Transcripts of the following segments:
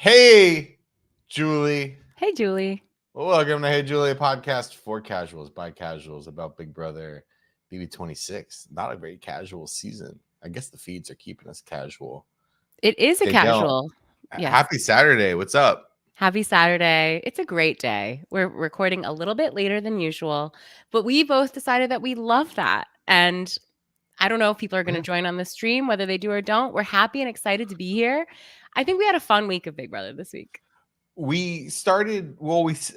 Hey, Julie. Hey, Julie. Welcome to Hey Julie, a podcast for casuals, by casuals, about Big Brother BB26. Not a very casual season. I guess the feeds are keeping us casual. It is a Danielle, casual. Yes. happy Saturday. What's up? Happy Saturday. It's a great day. We're recording a little bit later than usual, but we both decided that we love that. And I don't know if people are going to join on the stream, whether they do or don't. We're happy and excited to be here. I think we had a fun week of Big Brother this week. We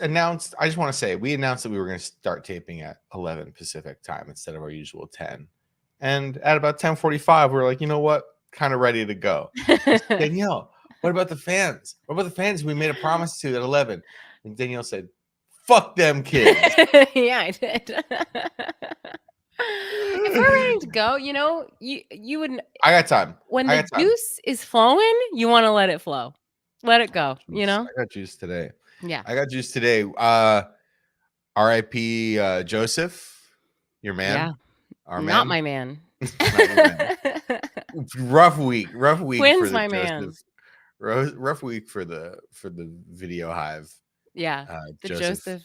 announced, I just want to say, we announced that we were going to start taping at 11 Pacific time instead of our usual 10. And at about 10:45, we were like, you know what? Kind of ready to go. Danielle, what about the fans? What about the fans we made a promise to at 11? And Danielle said, fuck them kids. Yeah, I did. If we're ready to go, you would. I got time. When the juice is flowing, you want to let it flow. Let it go, I got juice today. Yeah. I got juice today. R.I.P. Joseph, your man. Yeah. Not my man. Rough week. Quinn's my man. Rough week for the video hive. Yeah. The Joseph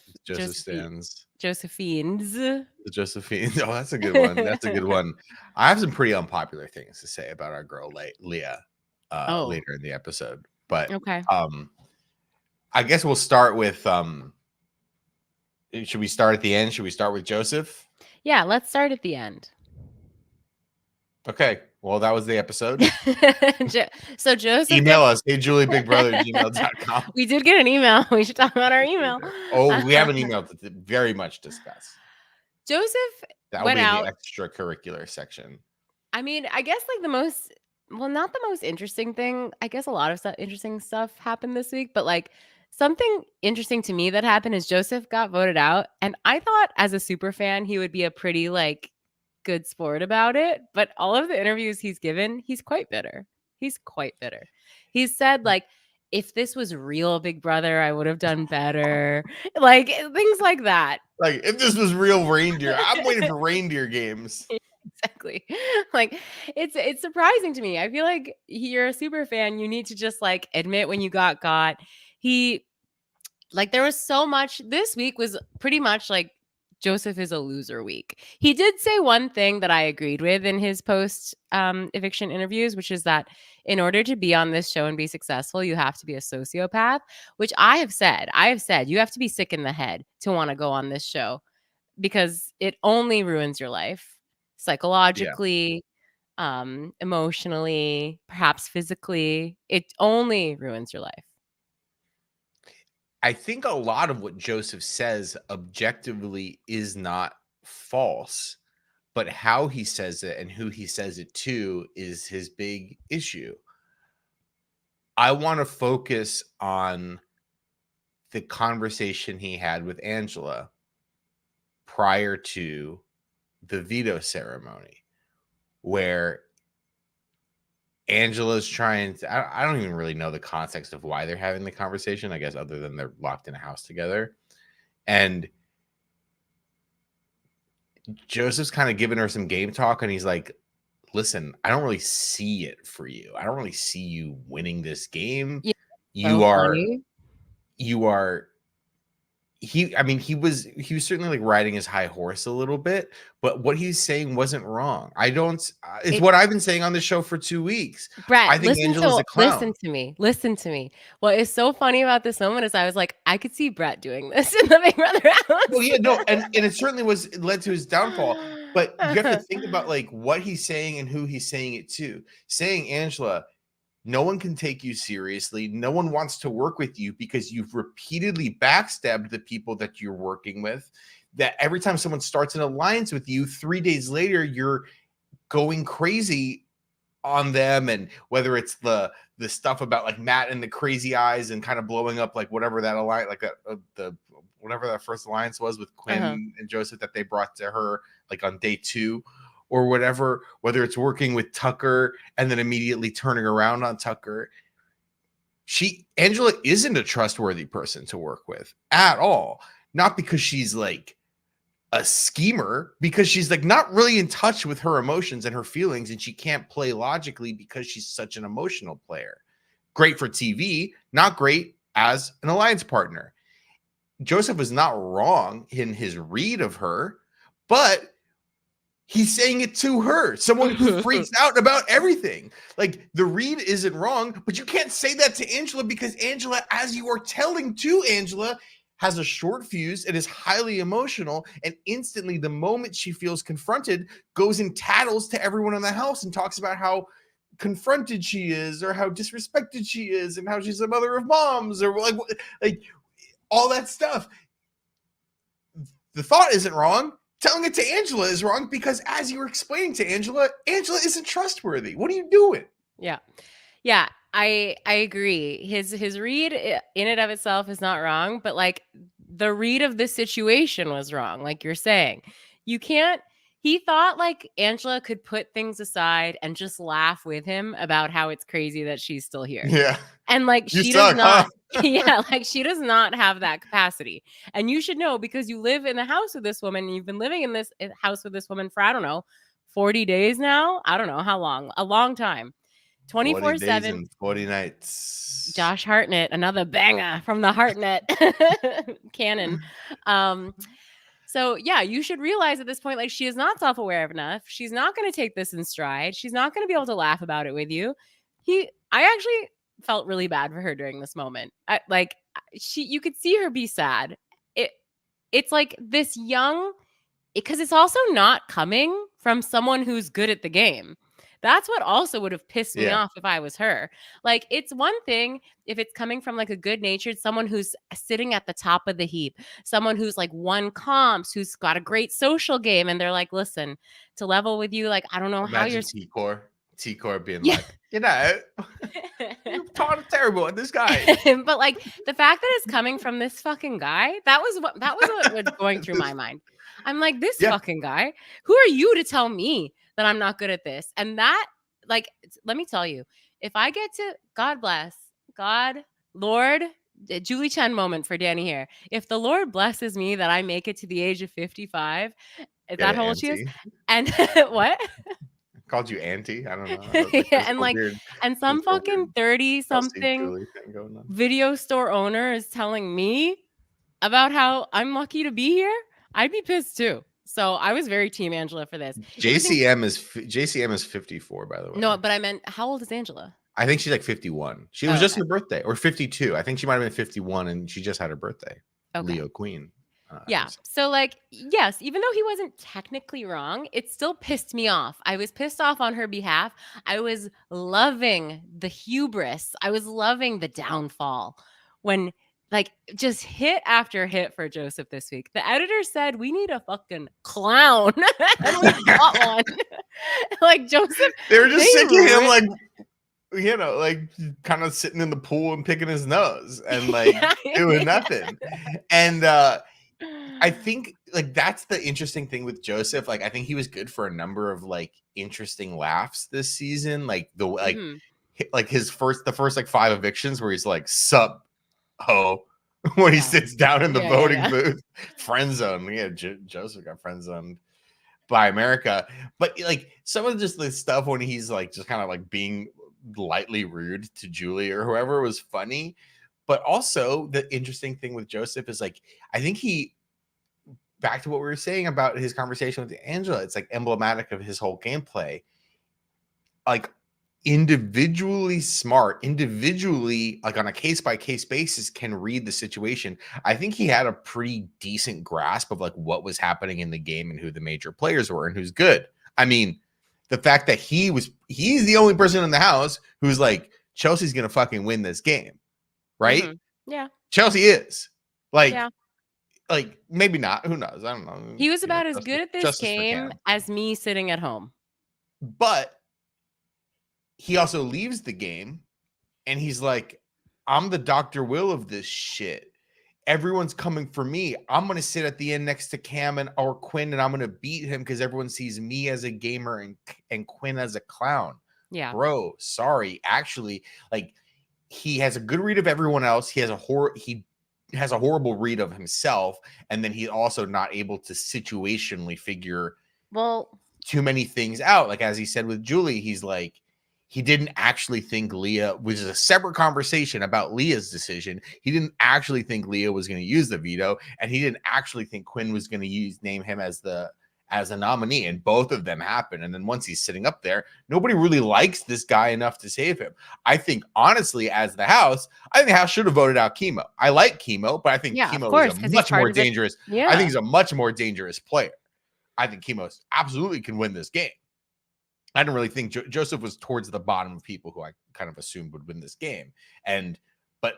stands. Josephines. The Josephines. Oh, that's a good one. That's a good one. I have some pretty unpopular things to say about our girl Leah later in the episode. But okay. I guess we'll start with should we start at the end? Should we start with Joseph? Yeah, let's start at the end. Okay. Well, that was the episode. So Joseph, email us, heyjuliebigbrother@gmail.com. We did get an email. We should talk about our email. Oh, we have an email to very much discuss. Joseph that went out. The extracurricular section. I mean, I guess like not the most interesting thing. I guess a lot of interesting stuff happened this week, but like something interesting to me that happened is Joseph got voted out, and I thought as a super fan he would be a pretty like good sport about it, but all of the interviews he's given, he's quite bitter. He's said like, if this was real Big Brother, I would have done better. Like things like that. Like if this was real reindeer, I'm waiting for reindeer games. Exactly. Like it's surprising to me. I feel like you're a super fan. You need to just like admit when you got. There was so much. This week was pretty much like Joseph is a loser week. He did say one thing that I agreed with in his post eviction interviews, which is that in order to be on this show and be successful, you have to be a sociopath, which I have said you have to be sick in the head to want to go on this show because it only ruins your life psychologically, emotionally, perhaps physically. It only ruins your life. I think a lot of what Joseph says objectively is not false, but how he says it and who he says it to is his big issue. I want to focus on the conversation he had with Angela prior to the veto ceremony, where Angela's trying to, I don't even really know the context of why they're having the conversation, I guess, other than they're locked in a house together. And Joseph's kind of giving her some game talk, and he's like, listen, I don't really see it for you. I don't really see you winning this game. Yeah, he was certainly like riding his high horse a little bit, but what he's saying wasn't wrong. It's what I've been saying on the show for 2 weeks. Brett, I think Angela's a clown. Listen to me. What is so funny about this moment is I was like, I could see Brett doing this in the Big Brother house. Well, yeah, no, and it certainly led to his downfall. But you have to think about like what he's saying and who he's saying it to. Saying, Angela, no one can take you seriously. No one wants to work with you because you've repeatedly backstabbed the people that you're working with. That every time someone starts an alliance with you, 3 days later, you're going crazy on them. And whether it's the stuff about like Matt and the crazy eyes and kind of blowing up like whatever that alliance, like whatever that first alliance was with Quinn and Joseph that they brought to her like on day 2. Or whatever, whether it's working with Tucker and then immediately turning around on Tucker. Angela isn't a trustworthy person to work with at all. Not because she's like a schemer, because she's like not really in touch with her emotions and her feelings, and she can't play logically because she's such an emotional player. Great for TV, not great as an alliance partner. Joseph is not wrong in his read of her, but he's saying it to her, someone who freaks out about everything. Like, the read isn't wrong, but you can't say that to Angela, because Angela, as you are telling to Angela, has a short fuse and is highly emotional, and instantly, the moment she feels confronted, goes in tattles to everyone in the house and talks about how confronted she is, or how disrespected she is, and how she's a mother of moms, or like all that stuff. The thought isn't wrong. Telling it to Angela is wrong, because as you were explaining to Angela, Angela isn't trustworthy. What are you doing? Yeah. Yeah, I agree. His read in and of itself is not wrong, but like the read of the situation was wrong, like you're saying. You can't He thought like Angela could put things aside and just laugh with him about how it's crazy that she's still here. Yeah. And like You she suck, does not huh? yeah, like she does not have that capacity. And you should know, because you live in the house with this woman, and you've been living in this house with this woman for, I don't know, 40 days now. I don't know how long. A long time. 40 days 24/7. and 40 nights. Josh Hartnett, another banger from the Hartnett canon. So yeah, you should realize at this point, like, she is not self-aware enough. She's not going to take this in stride. She's not going to be able to laugh about it with you. I actually felt really bad for her during this moment. You could see her be sad. It's like this young, because it's also not coming from someone who's good at the game. That's what also would have pissed me off if I was her. Like, it's one thing if it's coming from like a good-natured, someone who's sitting at the top of the heap, someone who's like won comps, who's got a great social game, and they're like, listen, to level with you, like, I don't know how you're T-Core being like, you're terrible at this guy. But like the fact that it's coming from this fucking guy, that was what was going through my mind. I'm like, this fucking guy, who are you to tell me that I'm not good at this? And that, like, let me tell you, if I get to, God bless, God, Lord, Julie Chen moment for Dani here. If the Lord blesses me that I make it to the age of 55, is that how old she is? And what? Called you auntie. I don't know. Yeah, and like, and some fucking 30-something video store owner is telling me about how I'm lucky to be here, I'd be pissed too. So I was very team Angela for this. JCM is 54, by the way. No, but I meant, how old is Angela? I think she's like 51. She was just her birthday, or 52. I think she might have been 51, and she just had her birthday. Leo Queen. Yeah. So like, yes, even though he wasn't technically wrong, it still pissed me off. I was pissed off on her behalf. I was loving the hubris. I was loving the downfall when, like, just hit after hit for Joseph this week. The editor said, we need a fucking clown. And we got one. Like, Joseph. They were just sick of him, like, you know, like kind of sitting in the pool and picking his nose and like doing nothing. And I think like that's the interesting thing with Joseph. Like, I think he was good for a number of like interesting laughs this season. Like the the first like 5 evictions where he's like, sup ho, when he sits down in the voting booth. Friend zone. Yeah, Joseph got friend zoned by America. But like some of just the stuff when he's like just kind of like being lightly rude to Julie or whoever was funny. But also the interesting thing with Joseph is like, I think back to what we were saying about his conversation with Angela, it's like emblematic of his whole gameplay. Like, individually smart, individually, like on a case-by-case basis, can read the situation. I think he had a pretty decent grasp of like what was happening in the game and who the major players were and who's good. I mean, the fact that he's the only person in the house who's like, Chelsea's gonna fucking win this game, right? Mm-hmm. Yeah. Chelsea is. Like, like maybe not. Who knows? I don't know. He was about as good at this game as me sitting at home. But he also leaves the game and he's like, I'm the Dr. Will of this shit. Everyone's coming for me. I'm going to sit at the end next to Cam or Quinn, and I'm going to beat him because everyone sees me as a gamer and Quinn as a clown. Yeah. Bro, sorry. Actually, like, he has a good read of everyone else. He has a horrible read of himself. And then he's also not able to situationally figure too many things out. Like, as he said with Julie, he's like, he didn't actually think Leah was a separate conversation about Leah's decision. He didn't actually think Leah was going to use the veto, and he didn't actually think Quinn was going to name him as a nominee. And both of them happen. And then once he's sitting up there, nobody really likes this guy enough to save him. I think, honestly, as the House, I think the House should have voted out Chemo. I like Chemo, but I think Chemo is a much more dangerous. I think he's a much more dangerous player. I think Chemo absolutely can win this game. I didn't really think Joseph was towards the bottom of people who I kind of assumed would win this game. But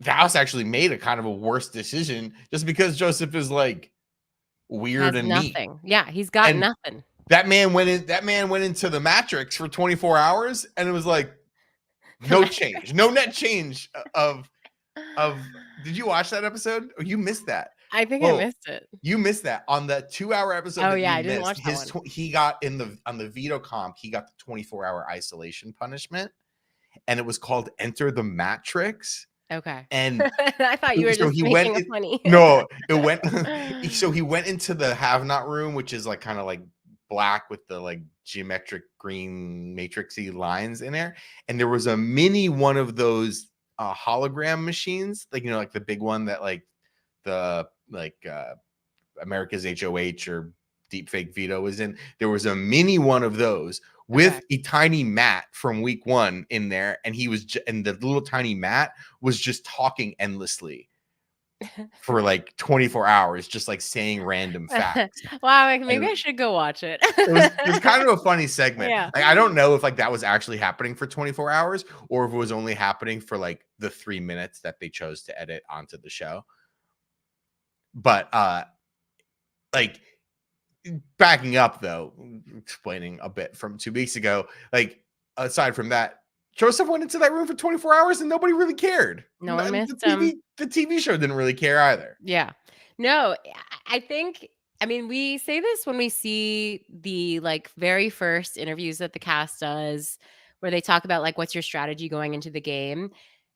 the House actually made a kind of a worse decision just because Joseph is like weird and nothing. Yeah, he's got nothing. That man went into the Matrix for 24 hours and it was like no change, no net change of did you watch that episode? Oh, you missed that. I think I missed it. You missed that on the 2-hour episode. Oh yeah, I didn't watch that one. He got on the veto comp. He got the 24-hour isolation punishment, and it was called Enter the Matrix. Okay. And I thought you were just making it funny. No, it went. So he went into the have-not room, which is like kind of like black with the like geometric green matrixy lines in there, and there was a mini one of those hologram machines, like like the big one that like the America's HOH or Deepfake Veto was in. There was a mini one of those with a tiny Matt from week 1 in there, and and the little tiny Matt was just talking endlessly for like 24 hours, just like saying random facts. Wow, like maybe I should go watch it. It was kind of a funny segment. Yeah. Like I don't know if like that was actually happening for 24 hours or if it was only happening for like the 3 minutes that they chose to edit onto the show. But like backing up though, explaining a bit from 2 weeks ago, like aside from that, Joseph went into that room for 24 hours and nobody really cared. No one missed him. The TV show didn't really care either. Yeah. No, I mean, we say this when we see the like very first interviews that the cast does where they talk about like what's your strategy going into the game.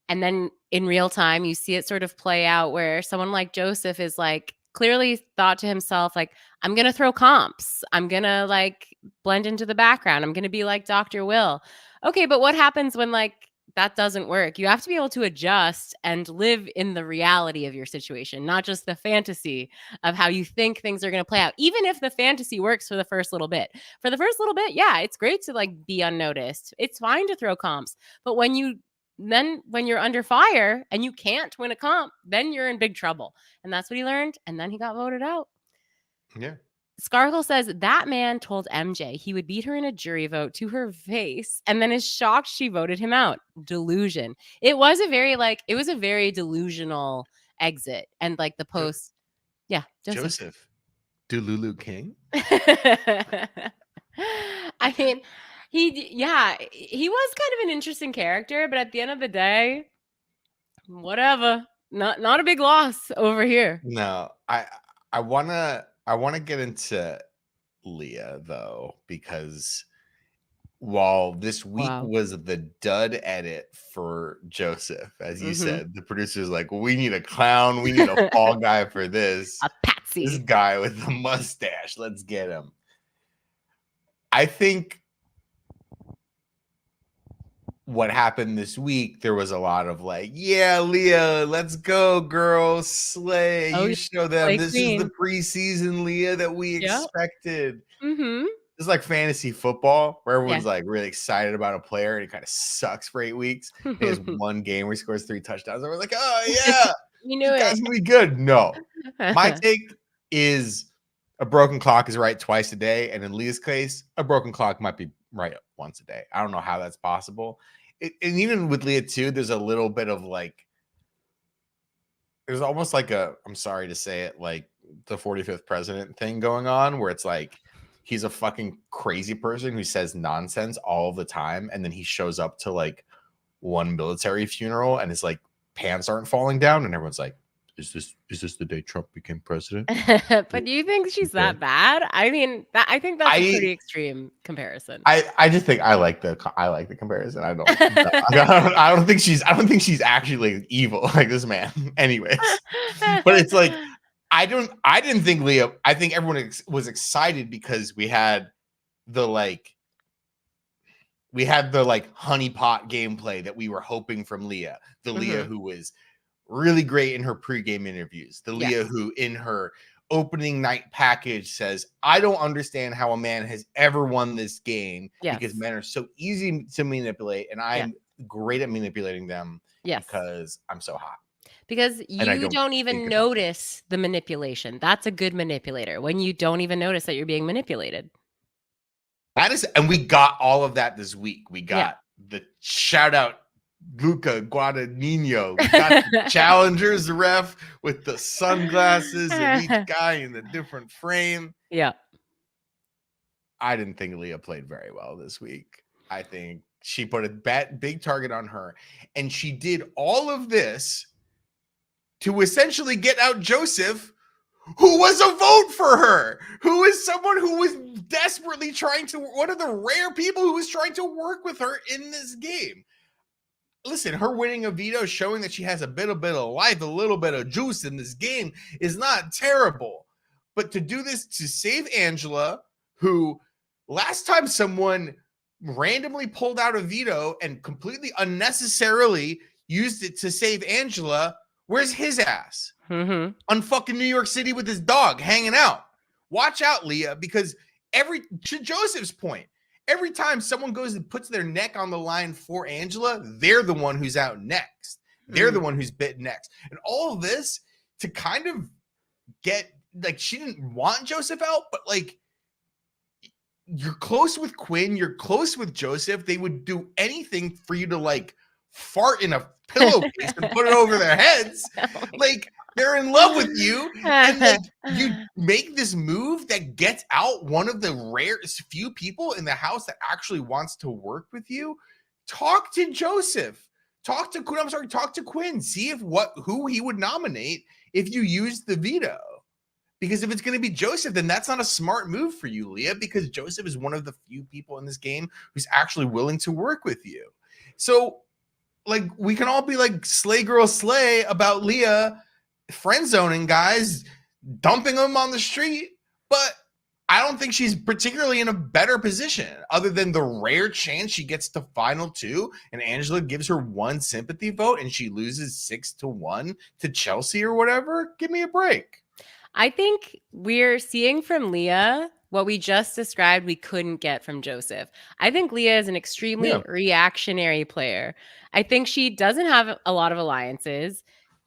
And then in real time, you see it sort of play out where someone like Joseph is like clearly thought to himself, like, I'm going to throw comps. I'm going to like blend into the background. I'm going to be like Dr. Will. Okay, but what happens when like that doesn't work? You have to be able to adjust and live in the reality of your situation, not just the fantasy of how you think things are going to play out. Even if the fantasy works for the first little bit. For the first little bit, yeah, it's great to like be unnoticed. It's fine to throw comps. But when you're under fire and you can't win a comp, then you're in big trouble. And that's what he learned. And then he got voted out. Yeah. Scarkle says that man told MJ he would beat her in a jury vote to her face and then is shocked she voted him out. Delusion. It was a very delusional exit. And like the post. Yeah. Joseph. Delulu King. I mean, he was kind of an interesting character, but at the end of the day, whatever. Not a big loss over here. No, I wanna get into Leah though, because while this week was the dud edit for Joseph, as you said, the producer's like, we need a clown, we need a fall guy for this. A patsy. This guy with the mustache, let's get him. I think what happened this week, there was a lot of like, yeah, Leah, let's go, girl, slay. You show them this is the preseason Leah that we expected. It's like fantasy football where everyone's like really excited about a player and it kind of sucks for 8 weeks. He has one game where he scores 3 touchdowns. And we're like, oh yeah, you knew that's gonna be good. No, my take is a broken clock is right twice a day, and in Leah's case, a broken clock might be right once a day. I don't know how that's possible. And even with Leah too, there's a little bit of like, there's almost like I'm sorry to say it, like the 45th president thing going on where it's like, he's a fucking crazy person who says nonsense all the time. And then he shows up to like one military funeral and his like pants aren't falling down. And everyone's like, is this the day Trump became president? But do you think she's that bad? I mean, I think that's a pretty extreme comparison. I just think I like the comparison. I don't think she's actually evil like this man. Anyways, but it's like I didn't think Leah. I think everyone was excited because we had the like we had the like honeypot gameplay that we were hoping from Leah, the Leah who was really great in her pregame interviews, the Leah who in her opening night package says, I don't understand how a man has ever won this game because men are so easy to manipulate and I'm great at manipulating them because I'm so hot. Because you don't even notice the manipulation. That's a good manipulator, when you don't even notice that you're being manipulated. That is, and we got all of that this week. We got the shout out Luca Guadagnino. We got the challengers ref with the sunglasses and each guy in a different frame. Yeah. I didn't think Leah played very well this week. I think she put a big target on her, and she did all of this to essentially get out Joseph, who was a vote for her, who is someone who was desperately trying to, one of the rare people who was trying to work with her in this game. Listen, her winning a veto, showing that she has a bit of life, a little bit of juice in this game is not terrible. But to do this to save Angela, who last time someone randomly pulled out a veto and completely unnecessarily used it to save Angela, where's his ass? On fucking New York City with his dog hanging out. Watch out, Leah, because to Joseph's point, every time someone goes and puts their neck on the line for Angela, they're the one who's out next. They're the one who's bit next. And all of this to kind of get, like, she didn't want Joseph out, but like, you're close with Quinn, you're close with Joseph. They would do anything for you to like fart in a pillowcase and put it over their heads. Like, they're in love with you, and like you make this move that gets out one of the rarest few people in the house that actually wants to work with you. Talk to Joseph. Talk to Quinn. See who he would nominate if you used the veto. Because if it's going to be Joseph, then that's not a smart move for you, Leah, because Joseph is one of the few people in this game who's actually willing to work with you. So, like, we can all be like slay girl slay about Leah friend zoning guys, dumping them on the street, but I don't think she's particularly in a better position other than the rare chance she gets to final two and Angela gives her one sympathy vote and she loses 6-1 to Chelsie or whatever. Give me a break. I think we're seeing from Leah what we just described we couldn't get from Joseph. I think Leah is an extremely reactionary player. I think she doesn't have a lot of alliances.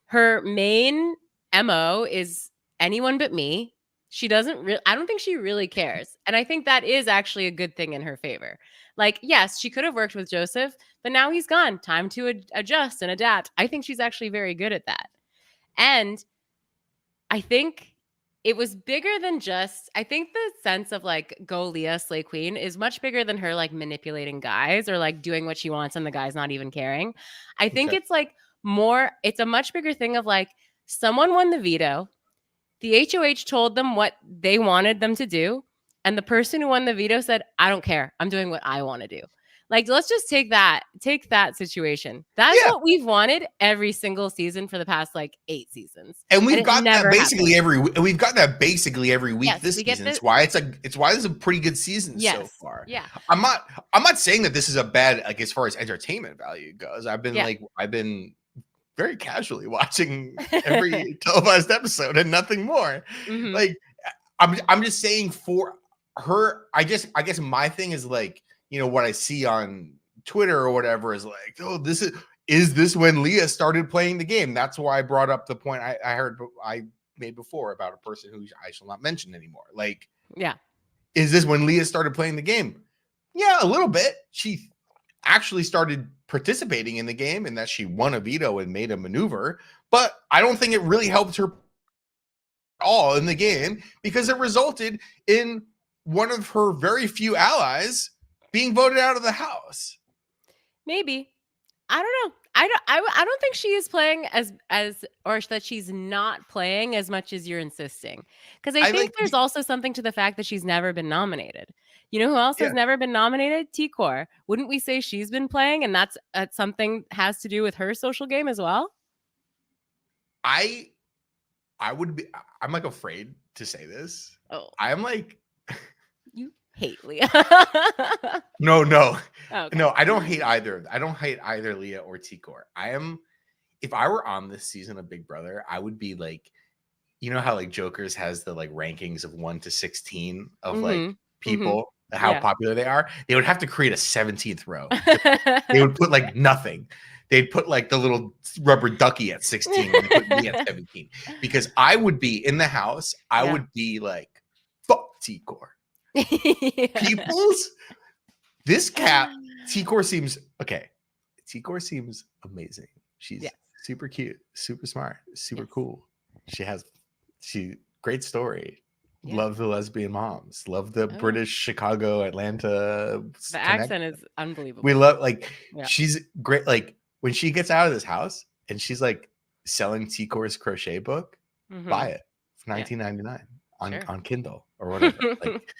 Her main MO is anyone but me. She doesn't I don't think she really cares. And I think that is actually a good thing in her favor. Like, yes, she could have worked with Joseph, but now he's gone. Time to adjust and adapt. I think she's actually very good at that. And I think it was bigger than just, I think the sense of like, go Leah, slay queen is much bigger than her like manipulating guys or like doing what she wants and the guy's not even caring. I think it's like it's a much bigger thing of like, someone won the veto. The HOH told them what they wanted them to do. And the person who won the veto said, I don't care. I'm doing what I want to do. Like, let's just take that situation. That's what we've wanted every single season for the past like 8 seasons. And we've got that basically every week this season. It's why this is a pretty good season so far. Yeah. I'm not saying that this is a bad, like, as far as entertainment value goes. I've been very casually watching every televised episode and nothing more. Like, I'm just saying for her, I guess my thing is like, you know, what I see on Twitter or whatever is like, oh, is this when Leah started playing the game? That's why I brought up the point I made before about a person who I shall not mention anymore. Like, is this when Leah started playing the game? Yeah, a little bit. She actually started participating in the game and that she won a veto and made a maneuver, but I don't think it really helped her at all in the game because it resulted in one of her very few allies being voted out of the house. Maybe. I don't know. I don't think she is playing as or that she's not playing as much as you're insisting. Because I think there's also something to the fact that she's never been nominated. You know who else has never been nominated? T-Core. Wouldn't we say she's been playing and that's something has to do with her social game as well? I'm like afraid to say this. Oh. I'm like hate Leah. No, Okay. no. I don't hate either. I don't hate either Leah or Tikor. If I were on this season of Big Brother, I would be like, you know how like Jokers has the like rankings of 1 to 16 of like people, how popular they are. They would have to create a 17th row. They would put like nothing. They'd put like the little rubber ducky at 16 and they put me at 17. Because I would be in the house, I would be like, fuck Tikor. Peoples, this cat, Tikor seems okay. Tikor seems amazing. She's super cute, super smart, super cool. She great story. Yeah. Love the lesbian moms. Love the British Chicago, Atlanta. The accent is unbelievable. We love she's great. Like when she gets out of this house and she's like selling Tikor's crochet book, buy it. It's $19.99 on Kindle or whatever. Like,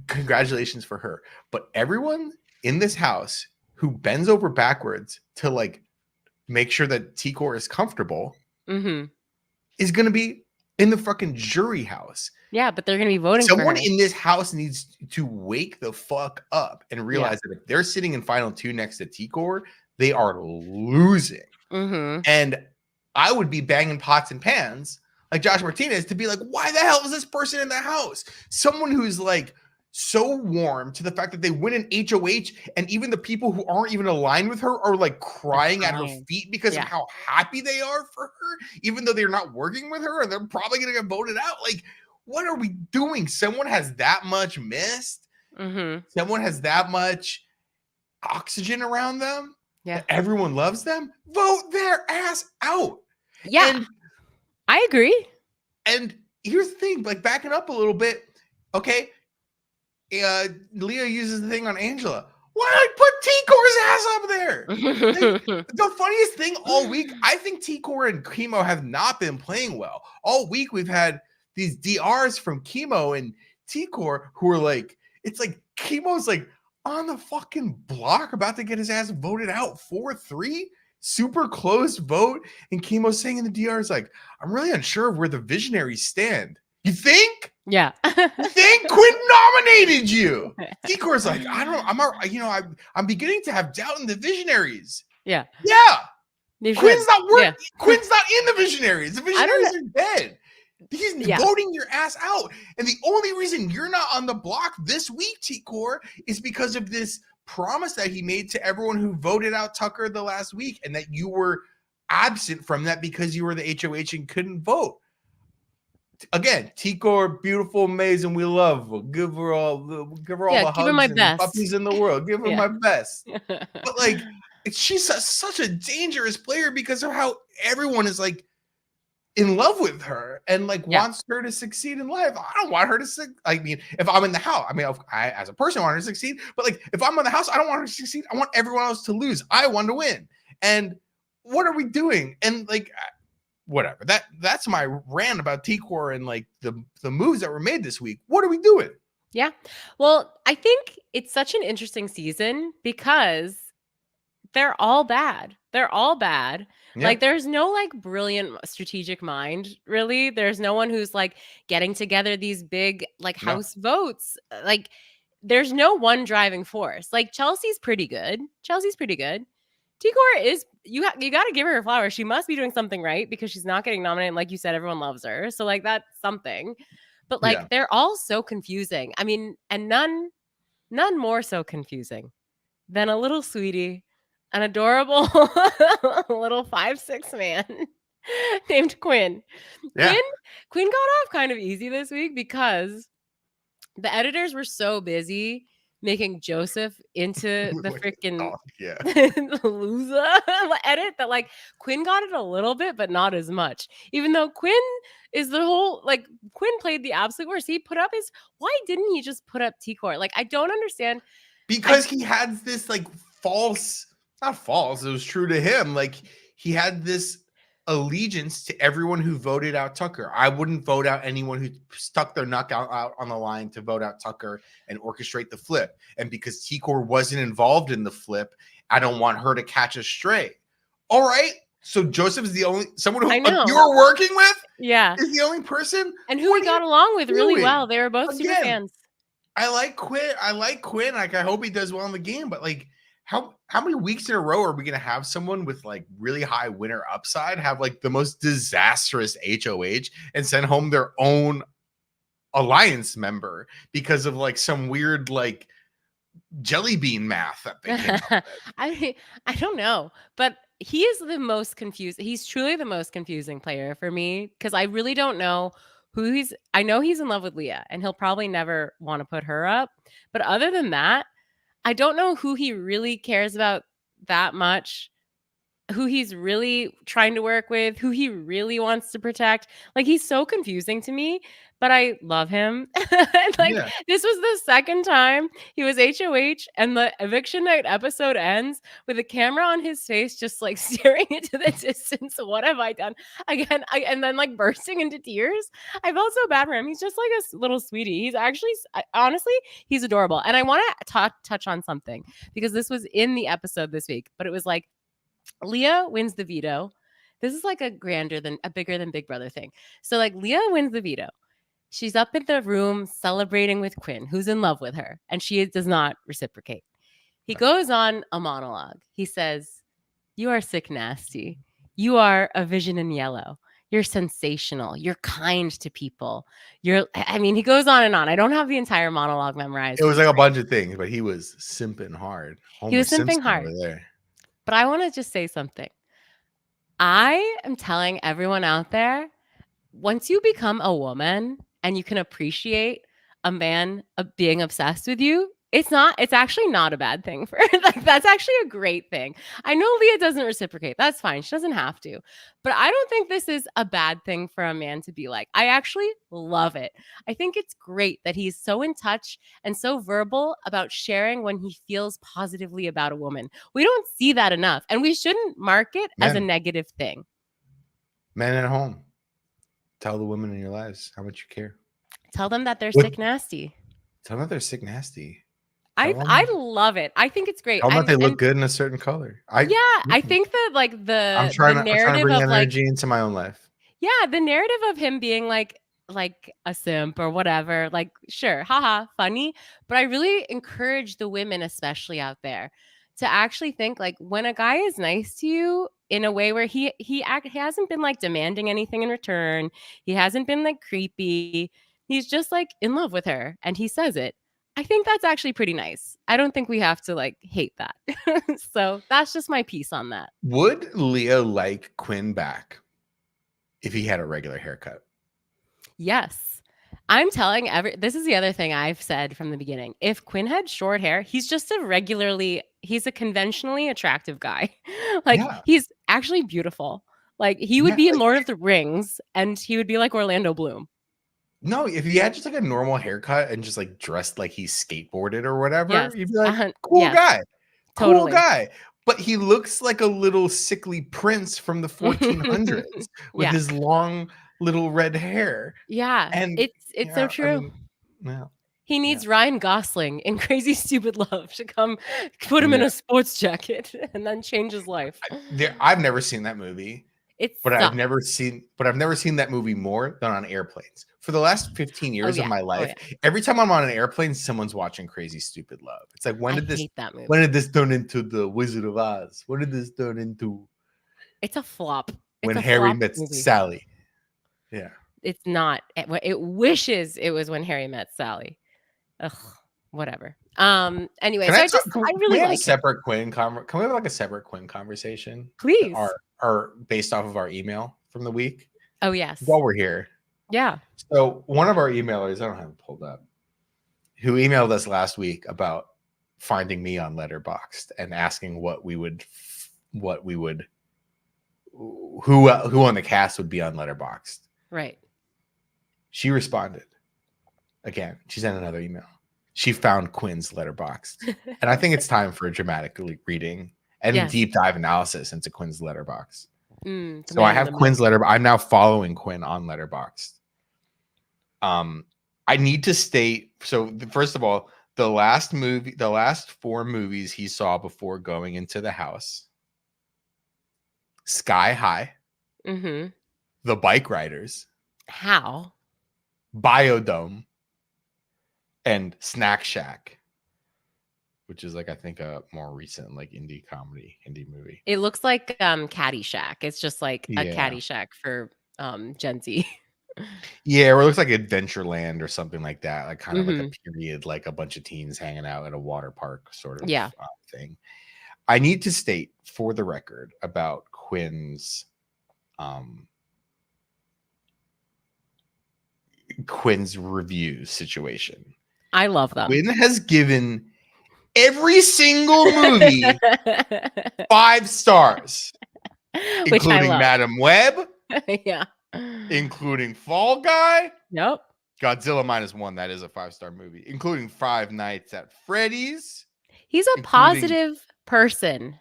congratulations for her. But everyone in this house who bends over backwards to like make sure that Tikor is comfortable is going to be in the fucking jury house. Yeah, but they're going to be voting Someone for her. in this house needs to wake the fuck up and realize that if they're sitting in final 2 next to Tikor, they are losing. And I would be banging pots and pans like Josh Martinez to be like, why the hell is this person in the house? Someone who's like so warm to the fact that they win an HOH, and even the people who aren't even aligned with her are like crying at her feet because of how happy they are for her, even though they're not working with her and they're probably going to get voted out. Like, what are we doing? Someone has that much mist. Someone has that much oxygen around them. Yeah. Everyone loves them. Vote their ass out. Yeah. And I agree. And here's the thing, like backing up a little bit. Okay. Leah uses the thing on Angela. Why did I put Tikor's ass up there? Like, the funniest thing all week, I think Tikor and Chemo have not been playing well. All week we've had these DRs from Chemo and Tikor who are like, it's like Chemo's like on the fucking block about to get his ass voted out 4-3. Super close vote. And Chemo's saying in the DRs like, I'm really unsure of where the visionaries stand. You think? Yeah. You think Quinn nominated you? Tikor's like, I'm beginning to have doubt in the visionaries. Yeah. Yeah. Quinn's not working. Yeah. Quinn's not in the visionaries. The visionaries are dead. He's voting your ass out. And the only reason you're not on the block this week, Tikor, is because of this promise that he made to everyone who voted out Tucker the last week, and that you were absent from that because you were the HOH and couldn't vote. Again, Tikor, beautiful, amazing. We love her. Give her all the hugs and best. puppies in the world. Give her my best. But like, she's such a dangerous player because of how everyone is like in love with her and like wants her to succeed in life. I don't want her to succeed. I mean, if I'm in the house, I mean, I as a person want her to succeed. But like, if I'm in the house, I don't want her to succeed. I want everyone else to lose. I want to win. And what are we doing? And like, whatever. That's my rant about Tikor and like the moves that were made this week. What are we doing? Yeah. Well, I think it's such an interesting season because they're all bad. They're all bad. Yeah. Like there's no like brilliant strategic mind, really. There's no one who's like getting together these big like house votes. Like there's no one driving force. Like Chelsea's pretty good. Tikor is, you got to give her her flowers. She must be doing something right because she's not getting nominated. Like you said, everyone loves her. So like that's something. But like they're all so confusing. I mean, and none more so confusing than a little sweetie, an adorable little 5'6" man named Quinn. Yeah. Quinn got off kind of easy this week because the editors were so busy making Joseph into the freaking loser edit that like Quinn got it a little bit, but not as much. Even though Quinn is the whole, like Quinn played the absolute worst. He put up why didn't he just put up Tikor? Like, I don't understand. Because he had this like not false, it was true to him. Like he had this allegiance to everyone who voted out Tucker. I wouldn't vote out anyone who stuck their neck out on the line to vote out Tucker and orchestrate the flip. And because Tikor wasn't involved in the flip, I don't want her to catch a stray. All right. So Joseph is the only someone who you were working with. Yeah, is the only person, and who we got along with really well. They were both super fans. I like Quinn. I like Quinn. Like, I hope he does well in the game. But like, how many weeks in a row are we gonna have someone with like really high winner upside have like the most disastrous HOH and send home their own alliance member because of like some weird like jelly bean math that they came up with? I don't know, but he is the most confused. He's truly the most confusing player for me because I really don't know who he's. I know he's in love with Leah, and he'll probably never want to put her up. But other than that, I don't know who he really cares about that much, who he's really trying to work with, who he really wants to protect. Like, he's so confusing to me, but I love him. Like, Yeah. this was the second time he was HOH, and the eviction night episode ends with a camera on his face, just like staring into the distance. What have I done again? And then like bursting into tears. I felt so bad for him. He's just like a little sweetie. He's actually, honestly, he's adorable. And I want to touch on something because this was in the episode this week, but it was like, Leah wins the veto. This is like a bigger than Big Brother thing. So like Leah wins the veto. She's up in the room celebrating with Quinn, who's in love with her, and she does not reciprocate. He goes on a monologue. He says, "You are sick nasty. You are a vision in yellow. You're sensational. You're kind to people. I mean, he goes on and on. I don't have the entire monologue memorized. It was like a bunch of things, but he was simping hard. He Homer was simping Simpson hard. over there. But I want to just say something. I am telling everyone out there, once you become a woman and you can appreciate a man being obsessed with you, it's actually not a bad thing for like, that's actually a great thing. I know Leah doesn't reciprocate. That's fine. She doesn't have to. But I don't think this is a bad thing for a man to be like. I actually love it. I think it's great that he's so in touch and so verbal about sharing when he feels positively about a woman. We don't see that enough, and we shouldn't mark it as a negative thing. Men at home, tell the women in your lives how much you care. Tell them that they're sick nasty. Tell them that they're sick nasty. I love it. I think it's great. Tell them that they look good in a certain color. I think that like I'm trying to bring of energy like, into my own life. yeah, the narrative of him being like a simp or whatever, like, sure, haha, funny. But I really encourage the women, especially out there, to actually think like, when a guy is nice to you in a way where he hasn't been like demanding anything in return, he hasn't been like creepy, he's just like in love with her and he says it. I think that's actually pretty nice. I don't think we have to like hate that. So that's just my piece on that. Would Leah like Quinn back if he had a regular haircut? Yes. I'm telling this is the other thing I've said from the beginning. If Quinn had short hair, he's a conventionally attractive guy. Like, Yeah. he's actually beautiful. Like, he would be in Lord of the Rings and he would be like Orlando Bloom. No, if he had just like a normal haircut and just like dressed like he skateboarded or whatever, Yes. you'd be like, cool guy. Totally. Cool guy. But he looks like a little sickly prince from the 1400s with his long little red hair. Yeah. And it's so true. He needs Ryan Gosling in Crazy Stupid Love to come put him in a sports jacket and then change his life. I've never seen that movie. I've never seen that movie more than on airplanes. For the last 15 years of my life, every time I'm on an airplane, someone's watching Crazy Stupid Love. It's like, when did this turn into the Wizard of Oz? What did this turn into? It's a flop. When Harry met Sally. Yeah. It's not. It wishes it was When Harry Met Sally. Ugh, whatever. Anyway, I really like a separate Quinn. Can we have like a separate Quinn conversation? Please. Are based off of our email from the week. Oh yes. While we're here. Yeah. So one of our emailers, I don't have it pulled up, who emailed us last week about finding me on Letterboxd and asking who on the cast would be on Letterboxd. Right. She responded. Again, she sent another email. She found Quinn's Letterboxd. And I think it's time for a dramatic reading and deep dive analysis into Quinn's Letterboxd. So I have Quinn's Letterboxd. I'm now following Quinn on Letterboxd. I need to state, so first of all, the last 4 movies he saw before going into the house: Sky High, The Bike Riders, Biodome, and Snack Shack, which is like I think a more recent like indie movie. It looks like Caddyshack. It's just like a Yeah. Caddyshack for Gen Z. Yeah, or it looks like Adventureland or something like that, like kind of like a Mhm. period, like a bunch of teens hanging out at a water park sort of Yeah. thing. I need to state for the record about Quinn's review situation. I love them. Quinn has given every single movie 5 stars, Which I including love. Madam Web, Yeah. including Fall Guy, Nope. Godzilla -1, that is a 5-star movie, including Five Nights at Freddy's. He's a positive person.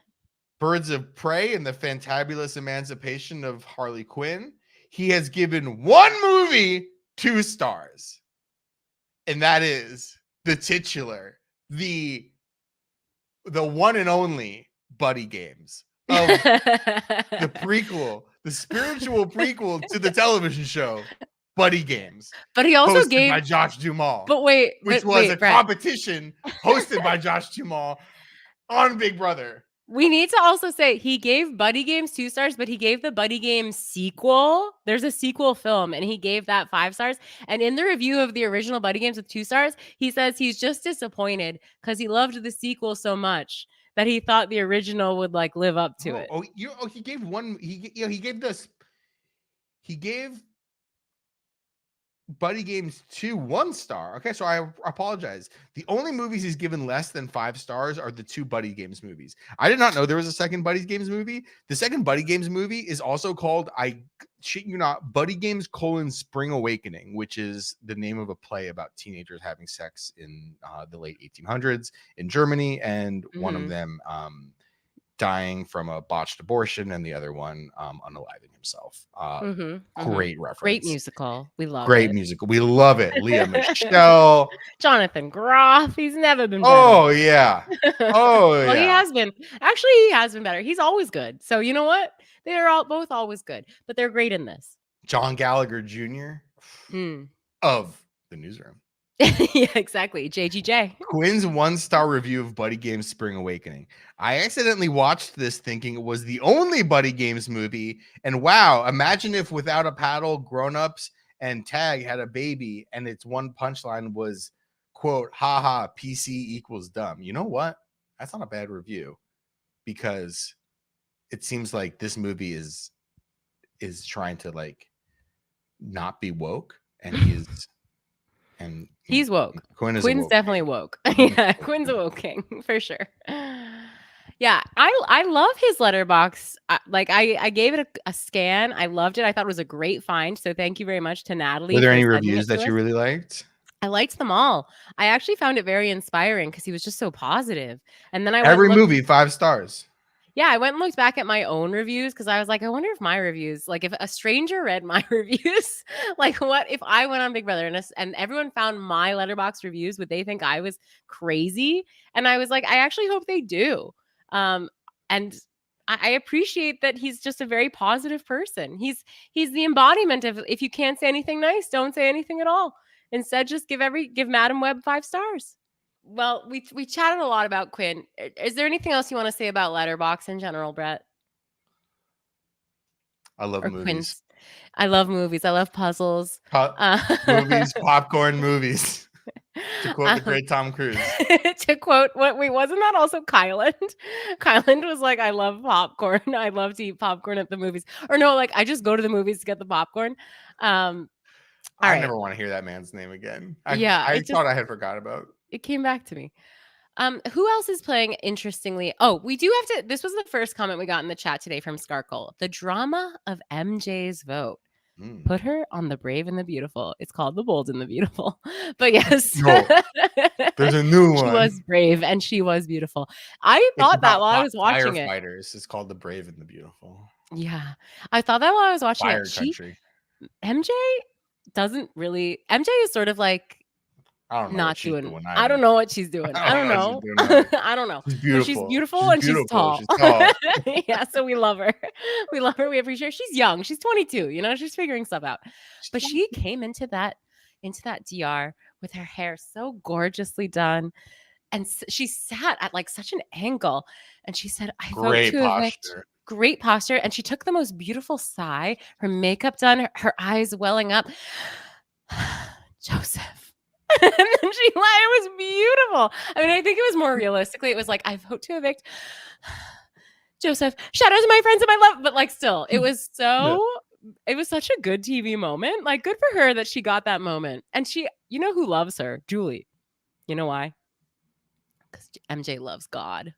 Birds of Prey and the Fantabulous Emancipation of Harley Quinn. He has given one movie 2 stars. And that is the titular, the one and only Buddy Games of the prequel, the spiritual prequel to the television show Buddy Games. But he also hosted gave by Josh Duhamel. But wait, which was a competition hosted by Josh Duhamel on Big Brother. We need to also say he gave Buddy Games 2 stars, but he gave the Buddy Games sequel. There's a sequel film, and he gave that 5 stars. And in the review of the original Buddy Games with 2 stars, he says he's just disappointed because he loved the sequel so much that he thought the original would like live up to it. He gave one. He gave this. He gave Buddy Games 2 1 star. Okay, so I apologize. The only movies he's given less than 5 stars are the 2 Buddy Games movies. I did not know there was a second Buddy Games movie. The second Buddy Games movie is also called, I shit you not, Buddy Games: Spring Awakening, which is the name of a play about teenagers having sex in the late 1800s in Germany, and one of them dying from a botched abortion, and the other one unaliving himself. Great reference. Great musical. We love it. Great musical. We love it. Leah Michelle. Jonathan Groff. He's never been better. Oh, yeah. Oh, well, yeah. he has been. Actually, he has been better. He's always good. So you know what? They're both always good, but they're great in this. John Gallagher Jr. of The Newsroom. Yeah, exactly. JGJ. Quinn's 1-star review of Buddy Games: Spring Awakening. I accidentally watched this thinking it was the only Buddy Games movie. And wow, imagine if Without a Paddle, Grown Ups, and Tag had a baby, and its one punchline was, quote, haha, PC equals dumb. You know what? That's not a bad review, because it seems like this movie is trying to like not be woke, and he is. And he's woke. Quinn's woke. Definitely woke. Yeah, Quinn's a woke king for sure. Yeah, I love his Letterboxd. I gave it a scan. I loved it. I thought it was a great find. So thank you very much to Natalie. Were there any reviews that you really liked? I liked them all. I actually found it very inspiring because he was just so positive. And then every movie 5 stars. Yeah, I went and looked back at my own reviews because I was like, I wonder if my reviews, like if a stranger read my reviews, like what if I went on Big Brother and everyone found my Letterboxd reviews, would they think I was crazy? And I was like, I actually hope they do. And I appreciate that he's just a very positive person. He's the embodiment of, if you can't say anything nice, don't say anything at all. Instead, just give Madam Web 5 stars. Well, we chatted a lot about Quinn. Is there anything else you want to say about Letterboxd in general, Brett? I love movies. Quinn's? I love movies. I love puzzles. Movies, popcorn movies. To quote the great Tom Cruise. To quote, wasn't that also Kyland? Kyland was like, I love popcorn. I love to eat popcorn at the movies. Or no, like I just go to the movies to get the popcorn. I never want to hear that man's name again. I thought I had forgot about. It came back to me. Who else is playing interestingly? Oh, we do have to. This was the first comment we got in the chat today from Skarkle. The drama of MJ's vote. Put her on the Brave and the Beautiful. It's called The Bold and the Beautiful. But yes. No, there's a new one. She was brave and she was beautiful. I thought that while I was watching it. Firefighters. It's called The Brave and the Beautiful. Yeah. I thought that while I was watching Fire it. Country. MJ doesn't really. MJ is sort of like, I don't know not doing. I don't know what she's doing. I don't know. I don't know. She's beautiful. She's tall. She's tall. Yeah, so we love her. We love her. We appreciate her. She's young. She's 22. You know, she's figuring stuff out. But she came into that DR with her hair so gorgeously done. And she sat at like such an angle and she said, I vote Great to evict. posture. Great posture. And she took the most beautiful sigh, her makeup done, her eyes welling up. Joseph. And then she lied. It was beautiful. I mean, I think it was more realistically, it was like, I vote to evict Joseph. Shout out to my friends and my love. But like, still, it was Yeah. it was such a good TV moment. Like, good for her that she got that moment. And she, you know who loves her? Julie. You know why? Because MJ loves God.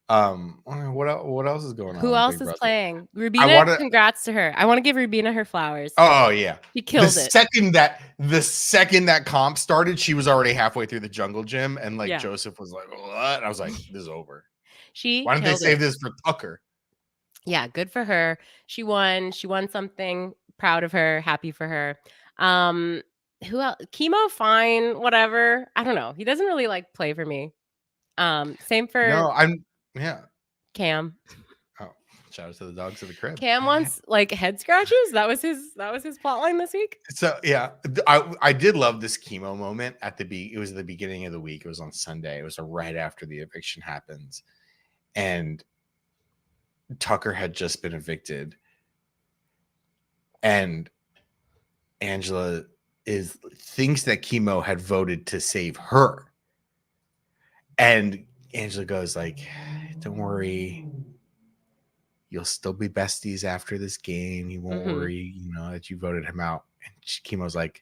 What else is going on? Who in else Big is Brother? playing? I Rubina, want to. congrats to her. I want to give Rubina her flowers. Oh yeah, She killed it. The second that comp started, she was already halfway through the jungle gym, and like Yeah. Joseph was like, "What?" And I was like, "This is over." She Why didn't they killed save it. this for Tucker? Yeah, good for her. She won. She won something. Proud of her. Happy for her. Who else? Chemo, fine, whatever. I don't know. He doesn't really like play for me. Same for No, yeah. Cam. Oh, shout out to the dogs of the crib. Cam wants like head scratches. That was his plotline this week. So yeah, I did love this chemo moment at it was the beginning of the week. It was on Sunday. It was right after the eviction happens, and Tucker had just been evicted, and Angela thinks that chemo had voted to save her, and Angela goes like, "Don't worry, you'll still be besties after this game. You won't worry, that you voted him out." And chemo's like,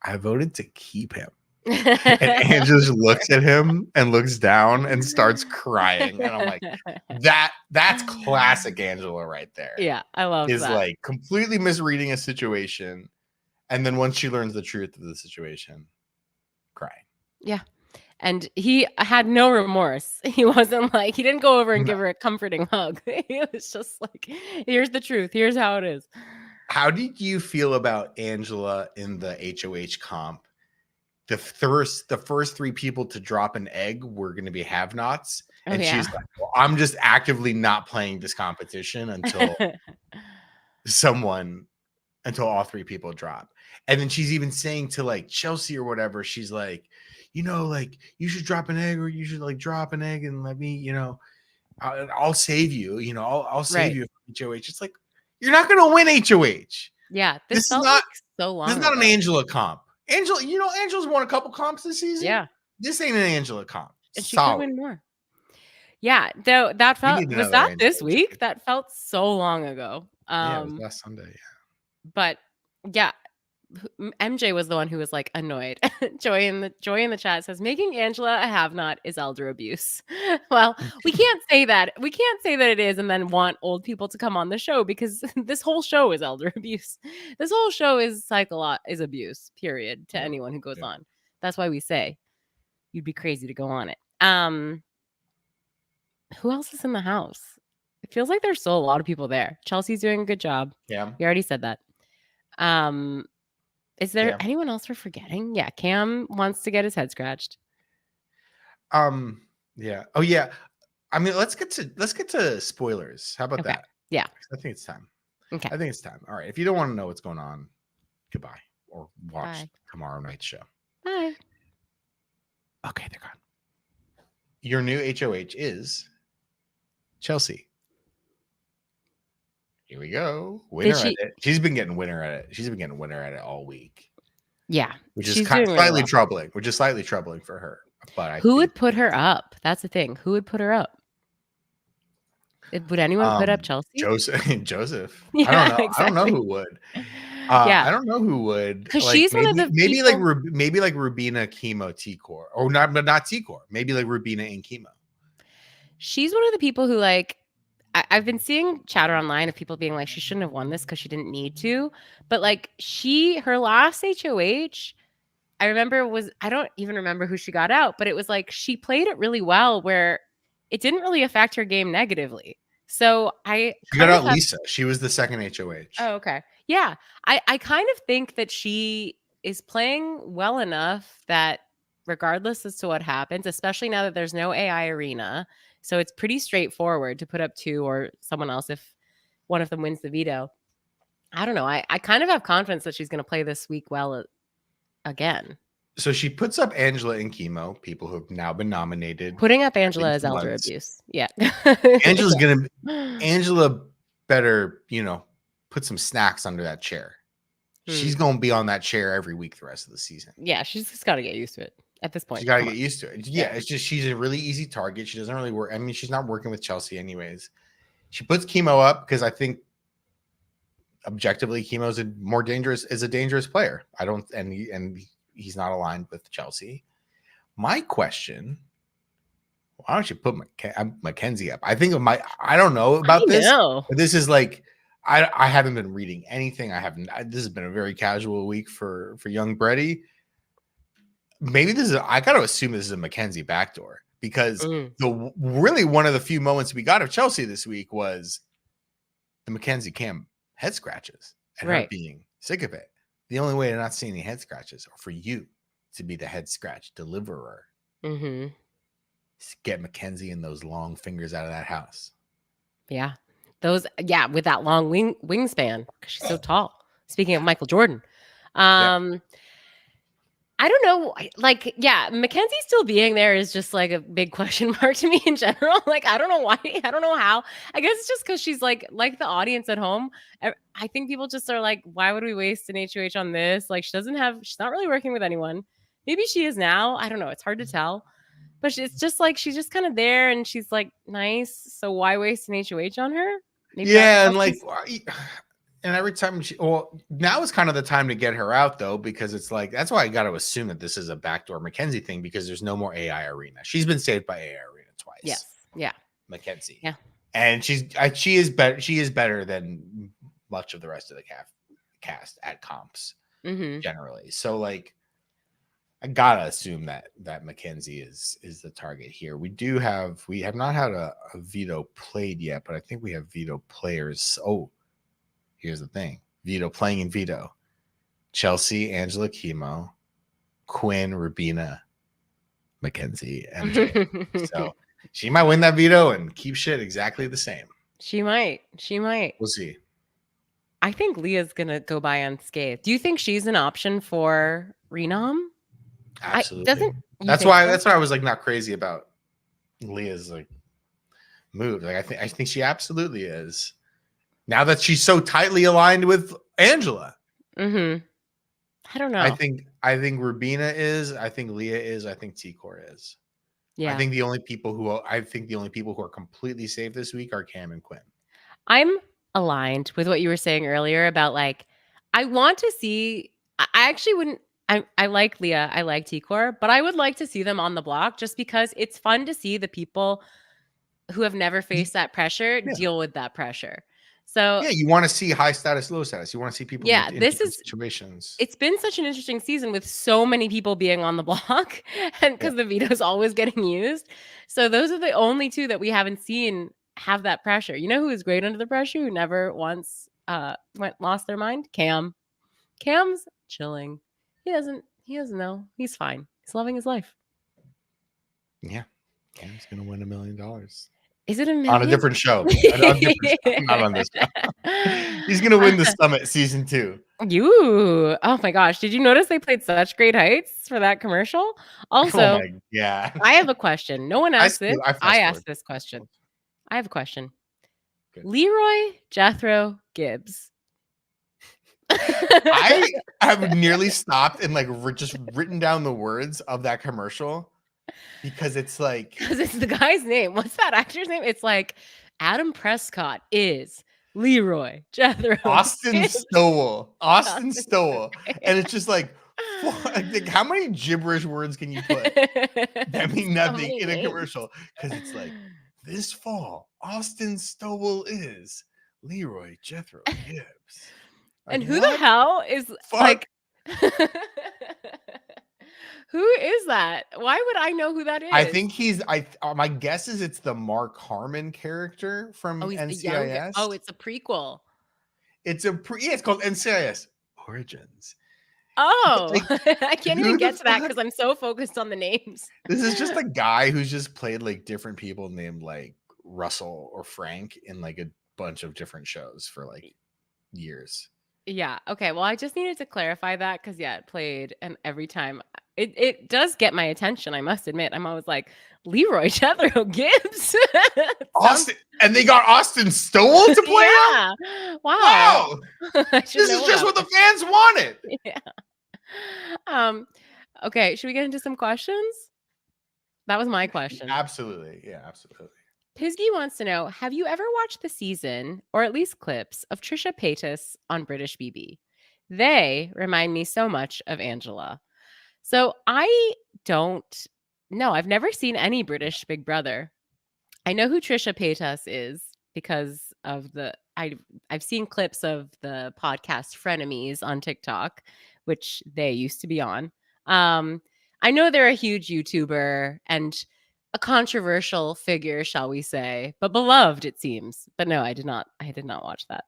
"I voted to keep him." And Angela just looks at him and looks down and starts crying. And I'm like, that's classic Angela right there. Yeah, I love is that. like completely misreading a situation. And then once she learns the truth of the situation, crying. Yeah. And he had no remorse. He wasn't like, he didn't go over and give her a comforting hug. He was just like, here's the truth. Here's how it is. How did you feel about Angela in the HOH comp? The first three people to drop an egg were going to be have-nots. And she's like, well, I'm just actively not playing this competition until all three people drop. And then she's even saying to like Chelsie or whatever, she's like, like you should drop an egg, or you should like drop an egg and let me, I'll save you, I'll save you from HOH. It's like, you're not going to win HOH. Yeah. This is not like so long. This is not an Angela comp. Angela, Angela's won a couple comps this season. Yeah. This ain't an Angela comp. And she could win more. Yeah. Though that was that this week? That felt so long ago. Yeah, it was last Sunday. Yeah. But yeah, MJ was the one who was like annoyed. Joy in the chat says making Angela a have-not is elder abuse. Well, we can't say that. We can't say that it is and then want old people to come on the show, because this whole show is elder abuse. This whole show is is abuse, period, to anyone who goes on. That's why we say you'd be crazy to go on it. Who else is in the house? It feels like there's still a lot of people there. Chelsea's doing a good job. Yeah. You already said that. Is there anyone else we're forgetting? Yeah, Cam wants to get his head scratched. Yeah. Oh yeah. I mean, let's get to spoilers. How about that? Yeah. I think it's time. Okay. I think it's time. All right. If you don't want to know what's going on, goodbye, or watch tomorrow night's show. Bye. Okay, they're gone. Your new HOH is Chelsie. Here we go. Winner at it. She's been getting winner at it. She's been getting winner at it all week. Yeah. Which is slightly troubling. Which is slightly troubling for her. But who would put her up? That's the thing. Who would put her up? Would anyone put up Chelsie? Joseph. Yeah, I don't know. Exactly. I don't know who would. I don't know who would. Because she's one of the maybe like Rubina, Chemo, T-Core, or not T-Core. Maybe like Rubina and Chemo. She's one of the people who like. I've been seeing chatter online of people being like, she shouldn't have won this because she didn't need to. But like her last HOH, I remember I don't even remember who she got out, but it was like she played it really well where it didn't really affect her game negatively. So she got out Lisa. She was the second HOH. Oh, okay. Yeah. I kind of think that she is playing well enough that regardless as to what happens, especially now that there's no AI arena, so it's pretty straightforward to put up two or someone else if one of them wins the veto. I don't know. I kind of have confidence that she's going to play this week well. again. So she puts up Angela in chemo, people who have now been nominated. Putting up I Angela think as elder once. abuse. Yeah. Angela's Yeah. gonna Angela better, put some snacks under that chair. She's gonna be on that chair every week the rest of the season. Yeah, she's just got to get used to it at this point. She's got to Come get on. used to it. Yeah, it's just she's a really easy target. She doesn't really work. I mean, she's not working with Chelsie anyways. She puts chemo up because I think objectively chemo's is a dangerous player. I don't and he's not aligned with Chelsie. My question, why don't you put Mackenzie up? I don't know about this. know. But this is like I haven't been reading anything. This has been a very casual week for young Brady. Maybe I got to assume this is a Mackenzie backdoor because really one of the few moments we got of Chelsie this week was the Mackenzie Cam head scratches and her being sick of it. The only way to not see any head scratches or for you to be the head scratch deliverer. Get Mackenzie and those long fingers out of that house. Yeah. With that long wingspan because she's so tall. Speaking of Michael Jordan. I don't know. Mackenzie still being there is just like a big question mark to me in general. Like, I don't know why. I don't know how. I guess it's just because she's like the audience at home. I think people just are like, why would we waste an HOH on this? Like, she's not really working with anyone. Maybe she is now. I don't know. It's hard to tell. But it's just like, she's just kind of there and she's like nice. So why waste an HOH on her? Maybe and every time now is kind of the time to get her out though, because it's like, that's why I got to assume that this is a backdoor Mackenzie thing because there's no more AI Arena. She's been saved by AI Arena twice. Yes. Yeah. Mackenzie. Yeah. And she is better. She is better than much of the rest of the cast at comps generally. So like, I gotta assume that Mackenzie is the target here. We have not had a veto played yet, but I think we have veto players. Oh, here's the thing. Veto playing in veto. Chelsie, Angela Chemo, Quinn, Rubina, Mackenzie, MJ. So she might win that veto and keep shit exactly the same. She might. We'll see. I think Leah's gonna go by unscathed. Do you think she's an option for Renom? Absolutely. That's why I was like not crazy about Leah's like move. Like I think she absolutely is. Now that she's so tightly aligned with Angela. I don't know. I think Rubina is. I think Leah is. I think T-Core is. Yeah. I think the only people who are completely safe this week are Cam and Quinn. I'm aligned with what you were saying earlier about like, I want to see. I actually wouldn't. I like Leah. I like T-Core, but I would like to see them on the block just because it's fun to see the people who have never faced that pressure deal with that pressure. So you want to see high status, low status. You want to see people in different situations. It's been such an interesting season with so many people being on the block and because the veto is always getting used. So those are the only two that we haven't seen have that pressure. You know who is great under the pressure, who never once lost their mind? Cam. Cam's chilling. He doesn't know. He's fine. He's loving his life. Yeah. Cam's gonna win $1 million. Is it $1 million? On a different show. Not on this show. He's gonna win the Summit season 2. Oh my gosh. Did you notice they played such great heights for that commercial? Also, I have a question. No one asked this. I asked this question. I have a question. Good. Leroy Jethro Gibbs. I have nearly stopped and like just written down the words of that commercial because it's the guy's name. What's that actor's name? It's like Adam Prescott is Leroy Jethro. Austin Stowell. And it's just like how many gibberish words can you put that mean nothing in a commercial? Because it's like this fall, Austin Stowell is Leroy Jethro Gibbs. And who the hell is like who is that? Why would I know who that is? I think my guess is it's the Mark Harmon character from NCIS. It's a prequel. It's called NCIS Origins. Oh, I can't even get to that because I'm so focused on the names. This is just a guy who's just played like different people named like Russell or Frank in like a bunch of different shows for like years. Yeah. Okay. Well, I just needed to clarify that because it played, and every time it does get my attention. I must admit, I'm always like Leroy Jethro Gibbs. Sounds Austin, and they got Austin Stowell to play him. yeah. Wow. Wow, I should this is know just about what the fans wanted. this. Yeah. Um. Okay. Should we get into some questions? That was my question. Absolutely, yeah, absolutely. Pisgy wants to know, have you ever watched the season, or at least clips, of Trisha Paytas on British BB? They remind me so much of Angela. So I don't know. I've never seen any British Big Brother. I know who Trisha Paytas is because of I've seen clips of the podcast Frenemies on TikTok, which they used to be on. I know they're a huge YouTuber and a controversial figure, shall we say, but beloved it seems. But no, I did not watch that.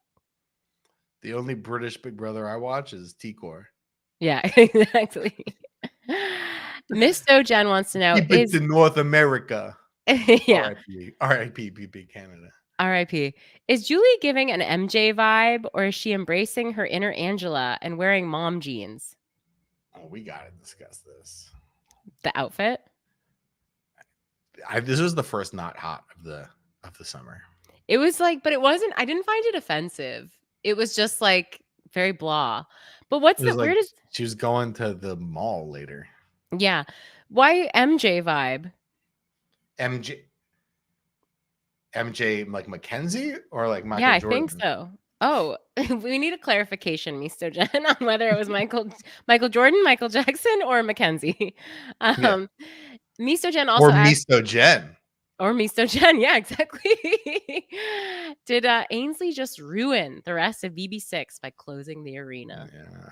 The only British Big Brother I watch is T-Core. Yeah, exactly. Miss Jen wants to know Keep it to North America. yeah. R.I.P. BB Canada. R.I.P. Is Julie giving an MJ vibe, or is she embracing her inner Angela and wearing mom jeans? Oh, we gotta discuss this. The outfit? This was the first not hot of the summer. It was like, but it wasn't. I didn't find it offensive. It was just like very blah. But what's the weirdest? She was going to the mall later. Yeah. Why MJ vibe? MJ like Mackenzie or like Michael Yeah, I Jordan? think so. Oh, we need a clarification, Misto Jen, on whether it was Michael Jordan, Michael Jackson, or Mackenzie. Misto Jen also asked, Misto Jen. Or Misto Jen, yeah, exactly. Did Ainsley just ruin the rest of BB6 by closing the arena? Yeah,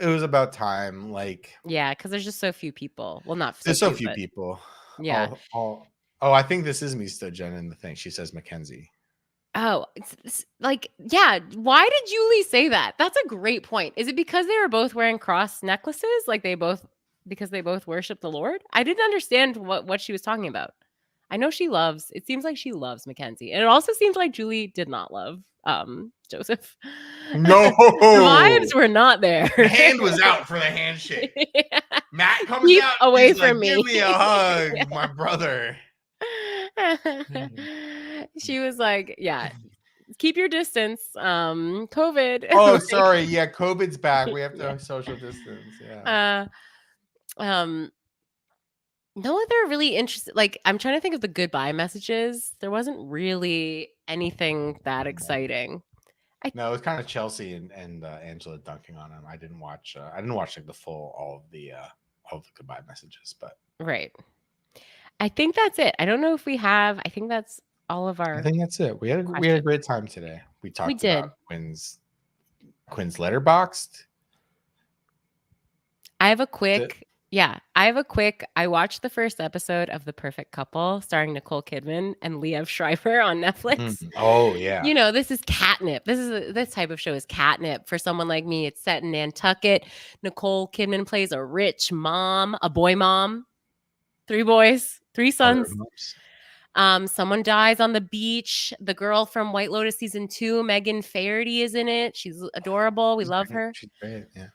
it was about time. Like, yeah, because there's just so few people. Well, not there's so few people. Yeah. Oh, I think this is Misto Jen in the thing. She says Mackenzie. Oh, it's like, yeah. Why did Julie say that? That's a great point. Is it because they were both wearing cross necklaces? Like because they both worship the Lord? I didn't understand what she was talking about. I know it seems like she loves Mackenzie. And it also seems like Julie did not love Joseph. No. The vibes were not there. The hand was out for the handshake. Yeah. Matt comes Keep out away from me. Give me a hug, yeah. My brother. She was like, yeah, keep your distance. COVID. Oh, sorry. Yeah, COVID's back. We have to social distance. Yeah. No other really interesting. Like, I'm trying to think of the goodbye messages. There wasn't really anything that exciting. No, it was kind of Chelsie and Angela dunking on him. I didn't watch like the full all of the goodbye messages, but right. I think that's it. I don't know if we have. I think that's all of our. I think that's it. We had a great time today. We talked about Quinn's Letterboxd. I watched the first episode of The Perfect Couple starring Nicole Kidman and Liev Schreiber on Netflix. Oh, yeah. You know, this is catnip. This type of show is catnip for someone like me. It's set in Nantucket. Nicole Kidman plays a rich mom, a boy mom, 3 boys, 3 sons. Someone dies on the beach. The girl from White Lotus season 2, Megan Faherty, is in it. She's adorable. We love her. She's great, yeah.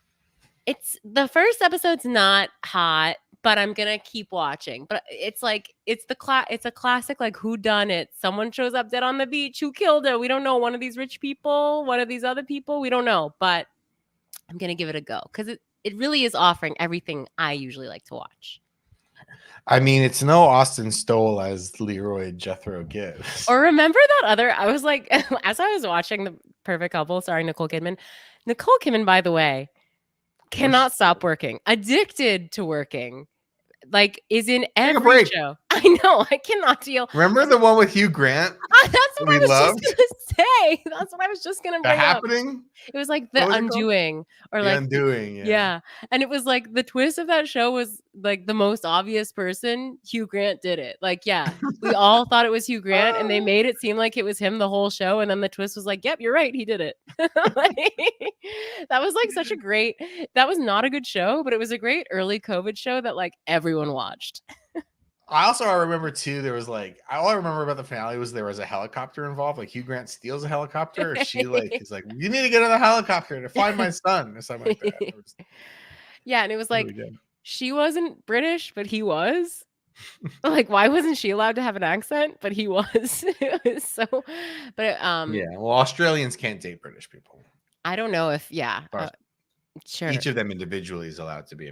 It's the first episode's not hot, but I'm gonna keep watching. But it's like it's a classic like who done it. Someone shows up dead on the beach. Who killed her? We don't know. One of these rich people, one of these other people. We don't know. But I'm gonna give it a go because it really is offering everything I usually like to watch. I mean, it's no Austin Stowell as Leroy Jethro Gibbs. Or remember that other? I was like, as I was watching The Perfect Couple, starring Nicole Kidman. Nicole Kidman, by the way, cannot stop working. Addicted to working. Like, is in every show. I know. I cannot deal. Remember the one with Hugh Grant? That's what I was just going to say. That's what I was just going to bring The Happening? It was like The Undoing. Or The Undoing, yeah. And it was like the twist of that show was like the most obvious person. Hugh Grant did it. Like, yeah, we all thought it was Hugh Grant and they made it seem like it was him the whole show. And then the twist was like, yep, you're right. He did it. That was like that was not a good show, but it was a great early COVID show that like everyone watched. I also remember too. There was like all I remember about the finale was there was a helicopter involved. Like Hugh Grant steals a helicopter, or she like is like, "You need to get on the helicopter to find my son," or something like that. It was Yeah, and it was really like good. she wasn't British, but he was. Like, why wasn't she allowed to have an accent? But he was. It was so. But Yeah. Well, Australians can't date British people. I don't know if But sure. each of them individually is allowed to be.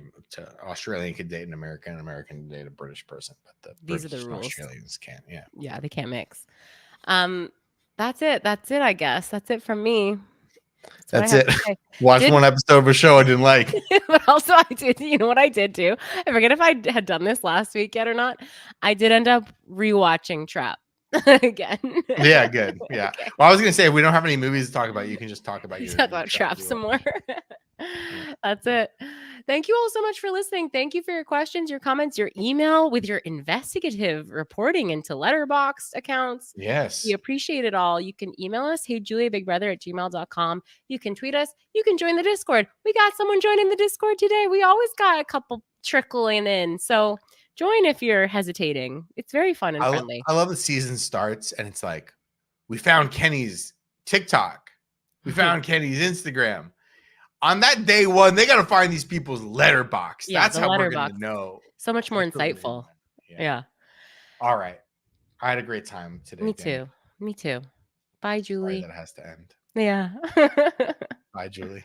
Australian can date an American can date a British person, but the These are British the and rules. Australians can't. Yeah. Yeah, they can't mix. That's it. That's it. I guess that's it from me. That's it. Watch one episode of a show I didn't like. But also, I did. You know what I did do? I forget if I had done this last week yet or not. I did end up rewatching Trap again. Yeah, good. Yeah. Okay. Well, I was gonna say if we don't have any movies to talk about, you can just talk about your Talk about Trap some more. That's it. Thank you all so much for listening. Thank you for your questions, your comments, your email with your investigative reporting into Letterboxd accounts. Yes. We appreciate it all. You can email us, heyjuliabigbrother@gmail.com. You can tweet us. You can join the Discord. We got someone joining the Discord today. We always got a couple trickling in. So join if you're hesitating. It's very fun and friendly. I love the season starts and it's like, we found Kenny's TikTok. We found Kenny's Instagram. On that day one, they got to find these people's Letterboxd. Yeah, that's how we're Letterboxd. going to know. So much more insightful. Yeah. All right. I had a great time today. Me too. Me too. Bye, Julie. Sorry that has to end. Yeah. Bye, Julie.